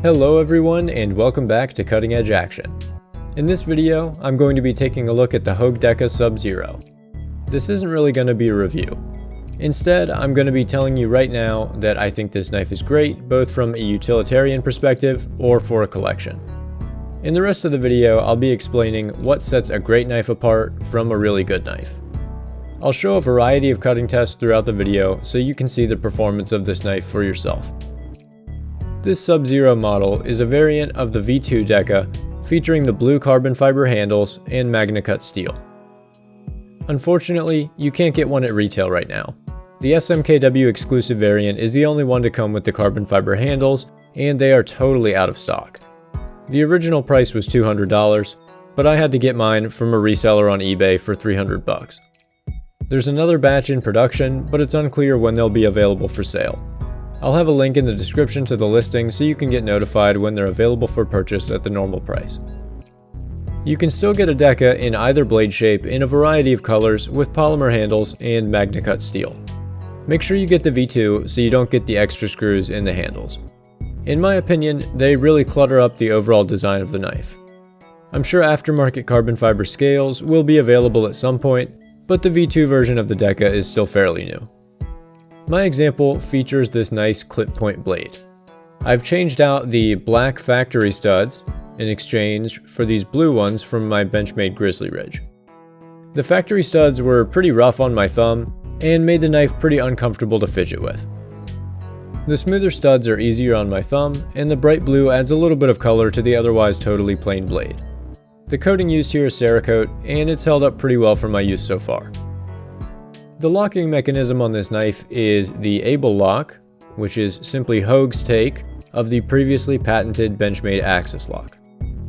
Hello everyone and welcome back to Cutting Edge Action. In this video, I'm going to be taking a look at the Hogue Deka Sub-Zero. This isn't really going to be a review. Instead, I'm going to be telling you right now that I think this knife is great, both from a utilitarian perspective or for a collection. In the rest of the video, I'll be explaining what sets a great knife apart from a really good knife. I'll show a variety of cutting tests throughout the video so you can see the performance of this knife for yourself. This Sub-Zero model is a variant of the V2 Deka featuring the blue carbon fiber handles and MagnaCut steel. Unfortunately, you can't get one at retail right now. The SMKW exclusive variant is the only one to come with the carbon fiber handles, and they are totally out of stock. The original price was $200, but I had to get mine from a reseller on eBay for $300. There's another batch in production, but it's unclear when they'll be available for sale. I'll have a link in the description to the listing so you can get notified when they're available for purchase at the normal price. You can still get a Deka in either blade shape in a variety of colors with polymer handles and MagnaCut steel. Make sure you get the V2 so you don't get the extra screws in the handles. In my opinion, they really clutter up the overall design of the knife. I'm sure aftermarket carbon fiber scales will be available at some point, but the V2 version of the Deka is still fairly new. My example features this nice clip point blade. I've changed out the black factory studs in exchange for these blue ones from my Benchmade Grizzly Ridge. The factory studs were pretty rough on my thumb and made the knife pretty uncomfortable to fidget with. The smoother studs are easier on my thumb, and the bright blue adds a little bit of color to the otherwise totally plain blade. The coating used here is Cerakote, and it's held up pretty well for my use so far. The locking mechanism on this knife is the Able lock, which is simply Hogue's take of the previously patented Benchmade Axis lock.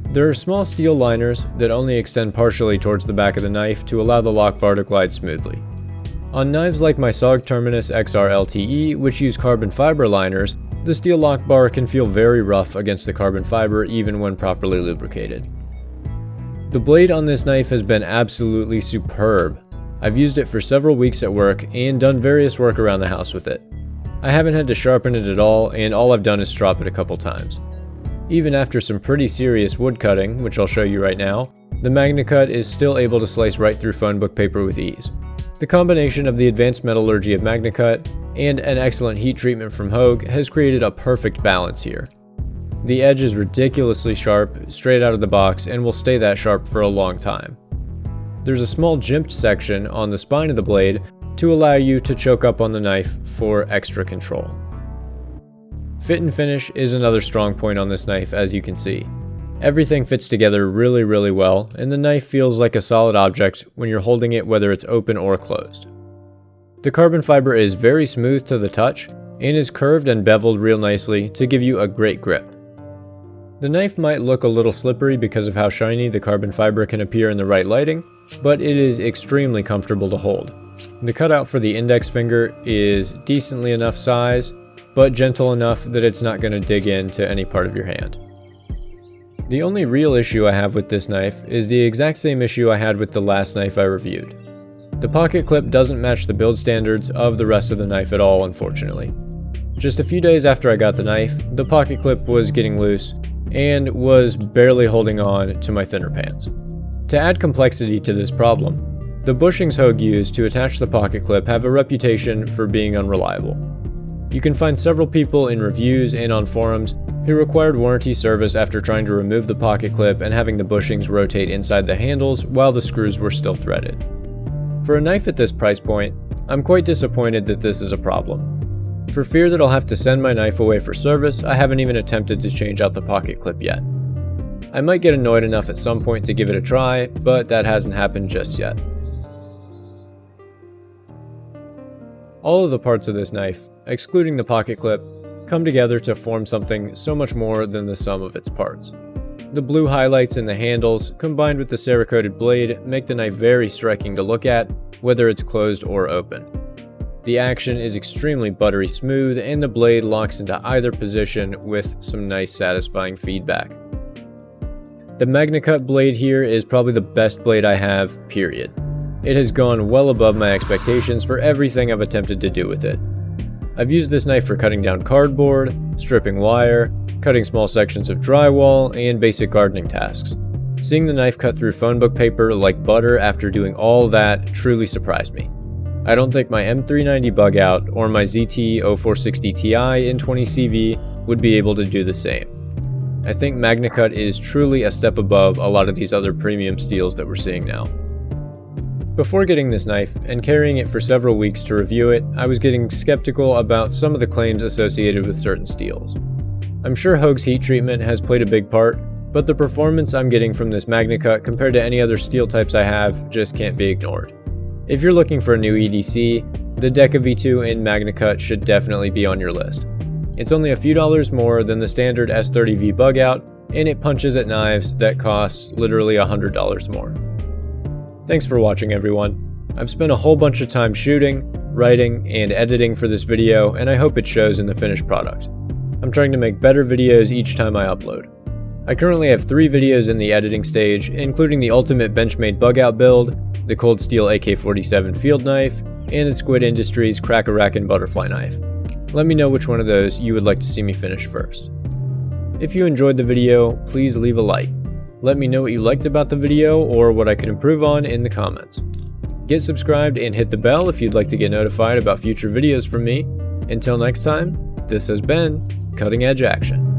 There are small steel liners that only extend partially towards the back of the knife to allow the lock bar to glide smoothly. On knives like my SOG Terminus XR LTE, which use carbon fiber liners, the steel lock bar can feel very rough against the carbon fiber even when properly lubricated. The blade on this knife has been absolutely superb. I've used it for several weeks at work and done various work around the house with it. I haven't had to sharpen it at all, and all I've done is strop it a couple times. Even after some pretty serious wood cutting, which I'll show you right now, the MagnaCut is still able to slice right through phone book paper with ease. The combination of the advanced metallurgy of MagnaCut and an excellent heat treatment from Hogue has created a perfect balance here. The edge is ridiculously sharp, straight out of the box, and will stay that sharp for a long time. There's a small jimped section on the spine of the blade to allow you to choke up on the knife for extra control. Fit and finish is another strong point on this knife, as you can see. Everything fits together really well, and the knife feels like a solid object when you're holding it, whether it's open or closed. The carbon fiber is very smooth to the touch and is curved and beveled real nicely to give you a great grip. The knife might look a little slippery because of how shiny the carbon fiber can appear in the right lighting, but it is extremely comfortable to hold. The cutout for the index finger is decently enough size, but gentle enough that it's not going to dig into any part of your hand. The only real issue I have with this knife is the exact same issue I had with the last knife I reviewed. The pocket clip doesn't match the build standards of the rest of the knife at all, unfortunately. Just a few days after I got the knife, the pocket clip was getting loose and was barely holding on to my thinner pants. To add complexity to this problem, the bushings Hogue used to attach the pocket clip have a reputation for being unreliable. You can find several people in reviews and on forums who required warranty service after trying to remove the pocket clip and having the bushings rotate inside the handles while the screws were still threaded. For a knife at this price point, I'm quite disappointed that this is a problem. For fear that I'll have to send my knife away for service, I haven't even attempted to change out the pocket clip yet. I might get annoyed enough at some point to give it a try, but that hasn't happened just yet. All of the parts of this knife, excluding the pocket clip, come together to form something so much more than the sum of its parts. The blue highlights in the handles, combined with the Cerakoted blade, make the knife very striking to look at, whether it's closed or open. The action is extremely buttery smooth, and the blade locks into either position with some nice satisfying feedback. The MagnaCut blade here is probably the best blade I have, period. It has gone well above my expectations for everything I've attempted to do with it. I've used this knife for cutting down cardboard, stripping wire, cutting small sections of drywall, and basic gardening tasks. Seeing the knife cut through phone book paper like butter after doing all that truly surprised me. I don't think my M390 bug out or my ZT-0460 Ti in 20CV would be able to do the same. I think MagnaCut is truly a step above a lot of these other premium steels that we're seeing now. Before getting this knife and carrying it for several weeks to review it, I was getting skeptical about some of the claims associated with certain steels. I'm sure Hogue's heat treatment has played a big part, but the performance I'm getting from this MagnaCut compared to any other steel types I have just can't be ignored. If you're looking for a new EDC, the Deka V2 in MagnaCut should definitely be on your list. It's only a few dollars more than the standard S30V bug out, and it punches at knives that cost literally $100 more. Thanks for watching, everyone. I've spent a whole bunch of time shooting, writing, and editing for this video, and I hope it shows in the finished product. I'm trying to make better videos each time I upload. I currently have 3 videos in the editing stage, including the ultimate Benchmade bug out build, the Cold Steel AK-47 field knife, and the Squid Industries Crack-A-Rackin' butterfly knife. Let me know which one of those you would like to see me finish first. If you enjoyed the video, please leave a like. Let me know what you liked about the video or what I could improve on in the comments. Get subscribed and hit the bell if you'd like to get notified about future videos from me. Until next time, this has been Cutting Edge Action.